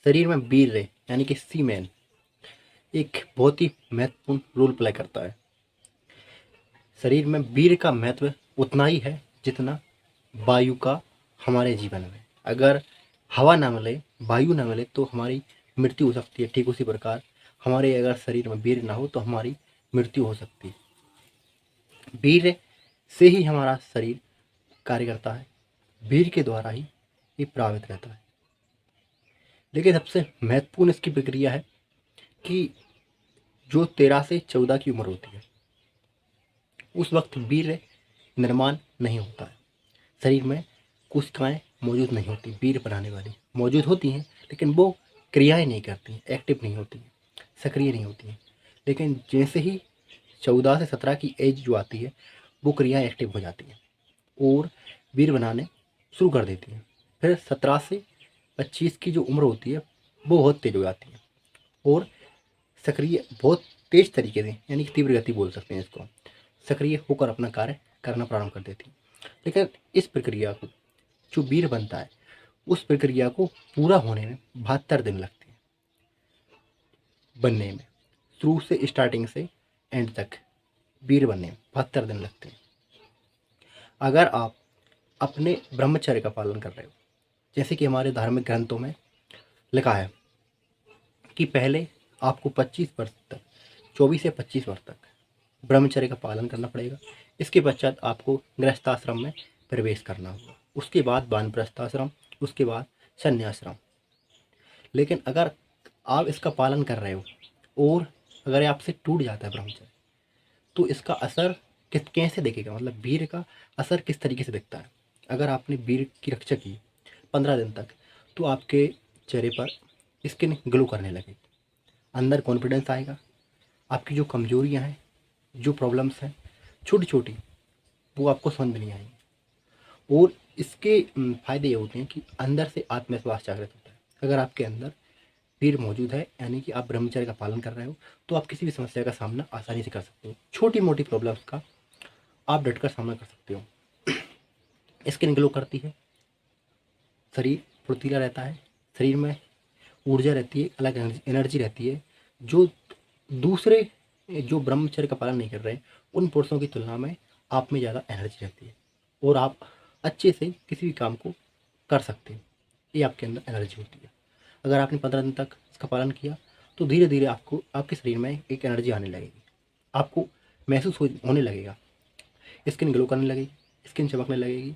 शरीर में वीर्य यानी कि सीमेन एक बहुत ही महत्वपूर्ण रोल प्ले करता है। शरीर में वीर्य का महत्व उतना ही है जितना वायु का हमारे जीवन में। अगर हवा ना मिले, वायु ना मिले तो हमारी मृत्यु हो सकती है। ठीक उसी प्रकार हमारे अगर शरीर में वीर्य ना हो तो हमारी मृत्यु हो सकती है। वीर्य से ही हमारा शरीर कार्य करता है, वीर्य के द्वारा ही ये प्रभावित रहता है। लेकिन सबसे महत्वपूर्ण इसकी प्रक्रिया है कि जो 13 से 14 की उम्र होती है उस वक्त वीर्य निर्माण नहीं होता है। शरीर में कोशिकाएं मौजूद नहीं होती, वीर्य बनाने वाली मौजूद होती हैं लेकिन वो क्रियाएं नहीं करती, एक्टिव नहीं होती, सक्रिय नहीं होती हैं। लेकिन जैसे ही 14 से 17 की एज जो आती है वो क्रियाएं एक्टिव हो जाती हैं और वीर्य बनाने शुरू कर देती हैं। फिर 17 से 25 की जो उम्र होती है वो बहुत तेज हो जाती है और सक्रिय बहुत तेज तरीके से, यानी कि तीव्र गति बोल सकते हैं इसको, सक्रिय होकर अपना कार्य करना प्रारंभ कर देती है। लेकिन इस प्रक्रिया को जो वीर्य बनता है उस प्रक्रिया को पूरा होने में 72 दिन लगते हैं बनने में। शुरू से स्टार्टिंग से एंड तक वीर्य बनने में 72 दिन लगते हैं। अगर आप अपने ब्रह्मचर्य का पालन कर रहे हो, जैसे कि हमारे धार्मिक ग्रंथों में लिखा है कि पहले आपको 25 वर्ष तक, 24 से 25 वर्ष तक ब्रह्मचर्य का पालन करना पड़ेगा। इसके पश्चात आपको गृहस्थाश्रम में प्रवेश करना होगा, उसके बाद वानप्रस्थाश्रम, उसके बाद संन्याश्रम। लेकिन अगर आप इसका पालन कर रहे हो और अगर आपसे टूट जाता है ब्रह्मचर्य तो इसका असर कैसे दिखेगा, मतलब वीर्य का असर किस तरीके से दिखता है। अगर आपने वीर्य की रक्षा की 15 दिन तक तो आपके चेहरे पर स्किन ग्लो करने लगेगी, अंदर कॉन्फिडेंस आएगा, आपकी जो कमजोरियां हैं, जो प्रॉब्लम्स हैं छोटी छोटी, वो आपको समझ में नहीं आएंगी। और इसके फायदे ये होते हैं कि अंदर से आत्मविश्वास जागृत होता है। अगर आपके अंदर वीर्य मौजूद है यानी कि आप ब्रह्मचर्य का पालन कर रहे हो तो आप किसी भी समस्या का सामना आसानी से कर सकते हो। छोटी मोटी प्रॉब्लम्स का आप डटकर सामना कर सकते हो। स्किन ग्लो करती है, शरीर फुर्तीला रहता है, शरीर में ऊर्जा रहती है, अलग एनर्जी रहती है जो दूसरे जो ब्रह्मचर्य का पालन नहीं कर रहे उन पुरुषों की तुलना में आप में ज़्यादा एनर्जी रहती है और आप अच्छे से किसी भी काम को कर सकते हैं। ये आपके अंदर एनर्जी होती है। अगर आपने 15 दिन तक इसका पालन किया तो धीरे धीरे आपको आपके शरीर में एक एनर्जी आने लगेगी, आपको महसूस होने लगेगा, स्किन ग्लो करने लगेगी, स्किन चमकने लगेगी,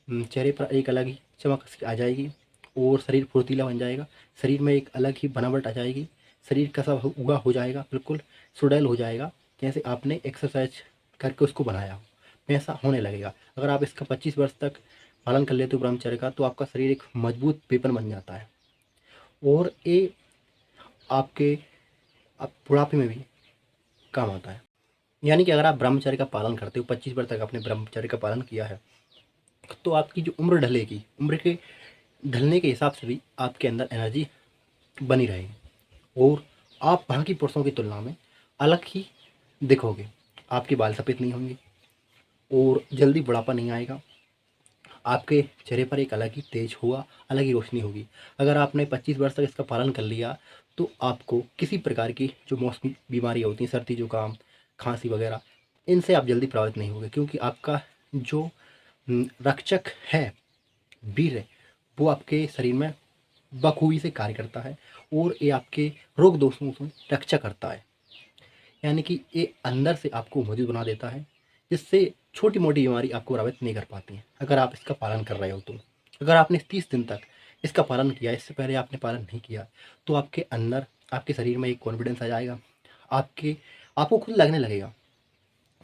चेहरे पर एक अलग ही चमक आ जाएगी और शरीर फुर्तीला बन जाएगा, शरीर में एक अलग ही बनावट आ जाएगी, शरीर का सब उगा हो जाएगा, बिल्कुल सुडैल हो जाएगा, जैसे आपने एक्सरसाइज करके उसको बनाया हो वैसा होने लगेगा। अगर आप इसका 25 वर्ष तक पालन कर लेते हो ब्रह्मचर्य का तो आपका शरीर एक मजबूत वेपन बन जाता है और ये आपके आप बुढ़ापे में भी काम आता है। यानी कि अगर आप ब्रह्मचर्य का पालन करते हो, 25 वर्ष तक आपने ब्रह्मचर्य का पालन किया है तो आपकी जो उम्र ढलेगी, उम्र के ढलने के हिसाब से भी आपके अंदर एनर्जी बनी रहेगी और आप बाकी पुरुषों की तुलना में अलग ही दिखोगे। आपके बाल सफ़ेद नहीं होंगे और जल्दी बुढ़ापा नहीं आएगा, आपके चेहरे पर एक अलग ही तेज होगा, अलग ही रोशनी होगी। अगर आपने 25 वर्ष तक इसका पालन कर लिया तो आपको किसी प्रकार की जो मौसमी बीमारियाँ होती हैं, सर्दी जुकाम खांसी वगैरह, इनसे आप जल्दी प्रभावित नहीं होंगे क्योंकि आपका जो रक्षक है वीर्य वो आपके शरीर में बखूबी से कार्य करता है और ये आपके रोग दोषों से रक्षा करता है। यानी कि ये अंदर से आपको मजबूत बना देता है जिससे छोटी मोटी बीमारी आपको प्रभावित नहीं कर पाती हैं अगर आप इसका पालन कर रहे हो तो। अगर आपने 30 दिन तक इसका पालन किया, इससे पहले आपने पालन नहीं किया, तो आपके अंदर आपके शरीर में एक कॉन्फिडेंस आ जाएगा, आपको खुद लगने लगेगा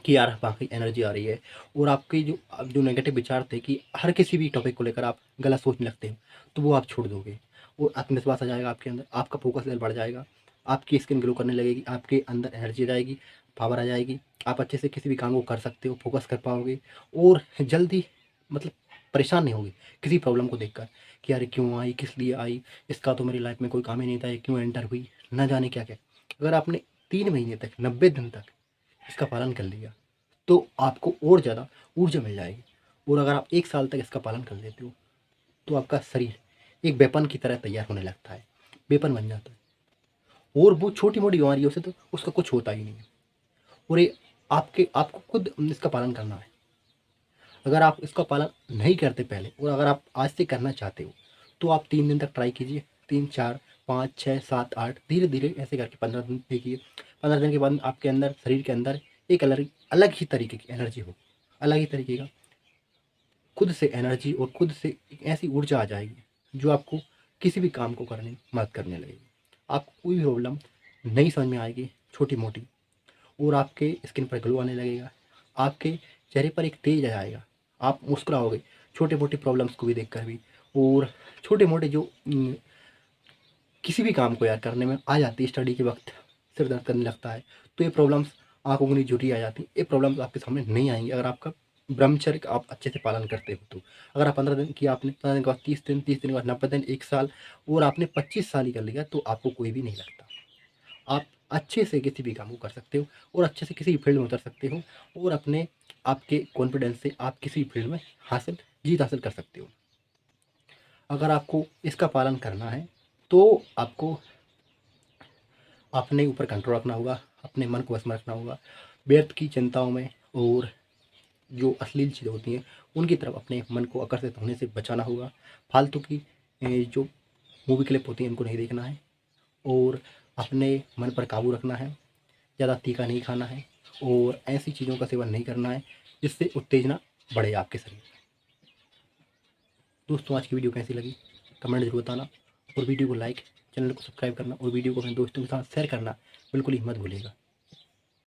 कि यार वाकई एनर्जी आ रही है और आपके जो नेगेटिव विचार थे कि हर किसी भी टॉपिक को लेकर आप गलत सोचने लगते हो तो वो आप छोड़ दोगे और आत्मविश्वास आ जाएगा आपके अंदर, आपका फोकस लेवल बढ़ जाएगा, आपकी स्किन ग्लो करने लगेगी, आपके अंदर एनर्जी आ जाएगी, पावर आ जाएगी, आप अच्छे से किसी भी काम को कर सकते हो, फोकस कर पाओगे और जल्दी मतलब परेशान नहीं होगे किसी प्रॉब्लम को देखकर कि यार क्यों आई, किस लिए आई, इसका तो मेरी लाइफ में कोई काम ही नहीं था, ये क्यों एंटर हुई, ना जाने क्या क्या। अगर आपने 3 महीने तक 90 दिन तक इसका पालन कर लिया तो आपको और ज़्यादा ऊर्जा मिल जाएगी और अगर आप 1 साल तक इसका पालन कर लेते हो तो आपका शरीर एक वेपन की तरह तैयार होने लगता है वेपन बन जाता है, और वो छोटी मोटी बीमारियों से तो उसका कुछ होता ही नहीं है। और ये आपको खुद इसका पालन करना है। अगर आप इसका पालन नहीं करते पहले, और अगर आप आज से करना चाहते हो, तो आप 3 दिन तक ट्राई कीजिए। 3, 4, 5, 6, 7, 8 धीरे धीरे ऐसे करके 15 दिन देखिए। 15 दिन के बाद आपके अंदर, शरीर के अंदर एक अलग अलग ही तरीके की एनर्जी हो, अलग ही तरीके का खुद से एनर्जी, और खुद से एक ऐसी ऊर्जा आ जाएगी जो आपको किसी भी काम को करने में मदद करने लगेगी। आपको कोई भी प्रॉब्लम नहीं समझ में आएगी छोटी मोटी, और आपके स्किन पर ग्लो आने लगेगा, आपके चेहरे पर एक तेज आ जाएगा, आप मुस्कुराओगे छोटे मोटे प्रॉब्लम्स को भी देख कर भी। और छोटे मोटे जो किसी भी काम को यार करने में आ जाती है, स्टडी के वक्त सिर दर्द करने लगता है, तो ये प्रॉब्लम्स आंखों की झुर्री आ जाती है। ये प्रॉब्लम्स आपके सामने नहीं आएंगी अगर आपका ब्रह्मचर्य का आप अच्छे से पालन करते हो तो। अगर आप 15 दिन किया आपने, 15 दिन के बाद 30 दिन, 30 दिन के बाद 90 दिन, 1 साल, और आपने 25 साल ही कर लिया, तो आपको कोई भी नहीं लगता। आप अच्छे से किसी भी काम को कर सकते हो, और अच्छे से किसी भी फील्ड में उतर सकते हो, और अपने आपके कॉन्फिडेंस से आप किसी भी फील्ड में जीत हासिल कर सकते हो। अगर आपको इसका पालन करना है, तो आपको अपने ऊपर कंट्रोल रखना होगा, अपने मन को वश में रखना होगा, व्यर्थ की चिंताओं में और जो अश्लील चीज़ें होती हैं उनकी तरफ अपने मन को आकर्षित होने से बचाना होगा। फालतू की जो मूवी क्लिप होती हैं उनको नहीं देखना है, और अपने मन पर काबू रखना है। ज़्यादा तीखा नहीं खाना है, और ऐसी चीज़ों का सेवन नहीं करना है जिससे उत्तेजना बढ़े आपके शरीर में। दोस्तों, आज की वीडियो कैसी लगी कमेंट जरूर बताना, और वीडियो को लाइक, चैनल को सब्सक्राइब करना, और वीडियो को अपने दोस्तों के साथ शेयर करना बिल्कुल ही मत भूलिएगा।